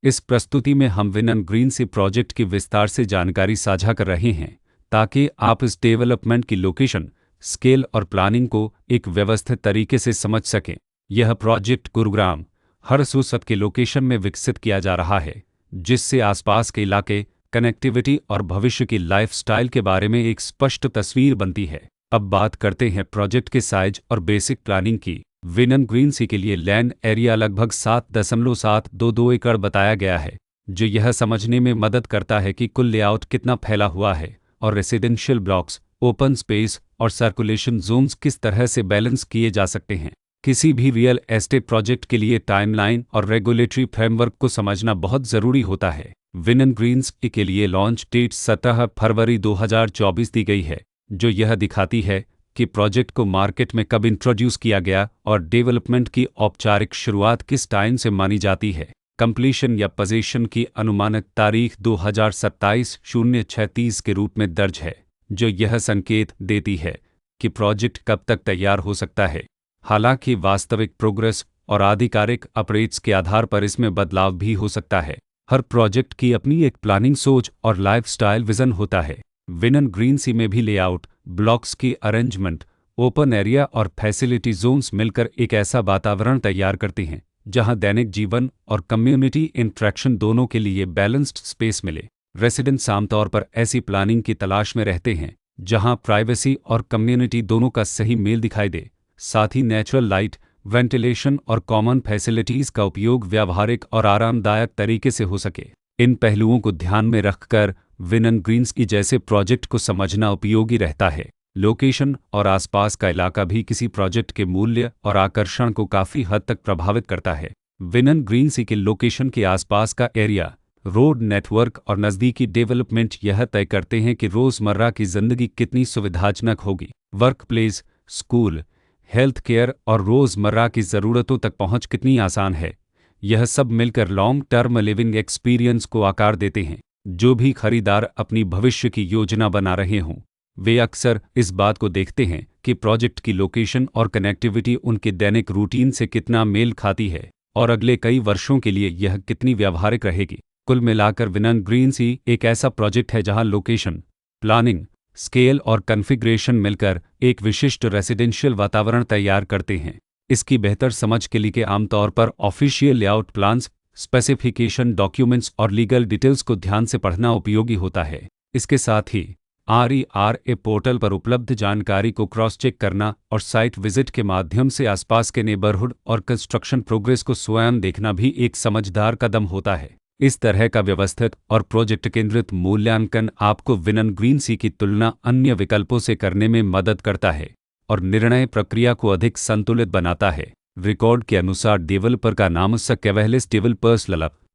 इस प्रस्तुति में हम विनन ग्रीन सी प्रोजेक्ट की विस्तार से जानकारी साझा कर रहे हैं ताकि आप इस डेवलपमेंट की लोकेशन, स्केल और प्लानिंग को एक व्यवस्थित तरीके से समझ सकें। यह प्रोजेक्ट गुरुग्राम, हरसूसत के लोकेशन में विकसित किया जा रहा है, जिससे आसपास के इलाके, कनेक्टिविटी और भविष्य की लाइफस्टाइल के बारे में एक स्पष्ट तस्वीर बनती है। अब बात करते हैं प्रोजेक्ट के साइज और बेसिक प्लानिंग की। विनन ग्रीन सी के लिए लैंड एरिया लगभग 7.722 एकड़ बताया गया है, जो यह समझने में मदद करता है कि कुल लेआउट कितना फैला हुआ है और रेसिडेंशियल ब्लॉक्स, ओपन स्पेस और सर्कुलेशन जोन्स किस तरह से बैलेंस किए जा सकते हैं। किसी भी रियल एस्टेट प्रोजेक्ट के लिए टाइमलाइन और रेगुलेटरी फ्रेमवर्क को समझना बहुत ज़रूरी होता है। विनन ग्रीन्स के लिए लॉन्च डेट 17 फरवरी 2024 दी गई है, जो यह दिखाती है कि प्रोजेक्ट को मार्केट में कब इंट्रोड्यूस किया गया और डेवलपमेंट की औपचारिक शुरुआत किस टाइम से मानी जाती है। कंप्लीशन या पोजीशन की अनुमानित तारीख 2027-06-30 के रूप में दर्ज है, जो यह संकेत देती है कि प्रोजेक्ट कब तक तैयार हो सकता है। हालांकि वास्तविक प्रोग्रेस और आधिकारिक अपडेट्स के आधार पर इसमें बदलाव भी हो सकता है। हर प्रोजेक्ट की अपनी एक प्लानिंग सोच और लाइफस्टाइल विजन होता है। विनन ग्रीन सी में भी लेआउट, ब्लॉक्स की अरेंजमेंट, ओपन एरिया और फैसिलिटी जोन्स मिलकर एक ऐसा वातावरण तैयार करते हैं जहां दैनिक जीवन और कम्युनिटी इंटरेक्शन दोनों के लिए बैलेंस्ड स्पेस मिले। रेसिडेंट्स आमतौर पर ऐसी प्लानिंग की तलाश में रहते हैं जहां प्राइवेसी और कम्युनिटी दोनों का सही मेल दिखाई दे, साथ ही नेचुरल लाइट, वेंटिलेशन और कॉमन फैसिलिटीज़ का उपयोग व्यावहारिक और आरामदायक तरीके से हो सके। इन पहलुओं को ध्यान में रखकर विनन ग्रीन्स की जैसे प्रोजेक्ट को समझना उपयोगी रहता है। लोकेशन और आसपास का इलाका भी किसी प्रोजेक्ट के मूल्य और आकर्षण को काफ़ी हद तक प्रभावित करता है। विनन ग्रीन सी के लोकेशन के आसपास का एरिया, रोड नेटवर्क और नज़दीकी डेवलपमेंट यह तय करते हैं कि रोज़मर्रा की ज़िंदगी कितनी सुविधाजनक होगी। Work place, school, health care और रोज़मर्रा की ज़रूरतों तक पहुंच कितनी आसान है। यह सब मिलकर लॉन्ग टर्म लिविंग एक्सपीरियंस को आकार देते हैं। जो भी खरीदार अपनी भविष्य की योजना बना रहे हों, वे अक्सर इस बात को देखते हैं कि प्रोजेक्ट की लोकेशन और कनेक्टिविटी उनके दैनिक रूटीन से कितना मेल खाती है और अगले कई वर्षों के लिए यह कितनी व्यावहारिक रहेगी। कुल मिलाकर विनन ग्रीन सी एक ऐसा प्रोजेक्ट है जहां लोकेशन, प्लानिंग, स्केल और कॉन्फ़िगरेशन मिलकर एक विशिष्ट रेसिडेंशियल वातावरण तैयार करते हैं। इसकी बेहतर समझ के लिए आमतौर पर official layout plans, specification documents और लीगल डिटेल्स को ध्यान से पढ़ना उपयोगी होता है। इसके साथ ही RERA पोर्टल पर उपलब्ध जानकारी को क्रॉस चेक करना और साइट विजिट के माध्यम से आसपास के नेबरहुड और कंस्ट्रक्शन प्रोग्रेस को स्वयं देखना भी एक समझदार कदम होता है। इस तरह का व्यवस्थित और प्रोजेक्ट केंद्रित मूल्यांकन आपको विनन ग्रीन सी की तुलना अन्य विकल्पों से करने में मदद करता है और निर्णय प्रक्रिया को अधिक संतुलित बनाता है। रिकॉर्ड के अनुसार डेवलपर का नाम कैवेलिस डेवलपर्स LLP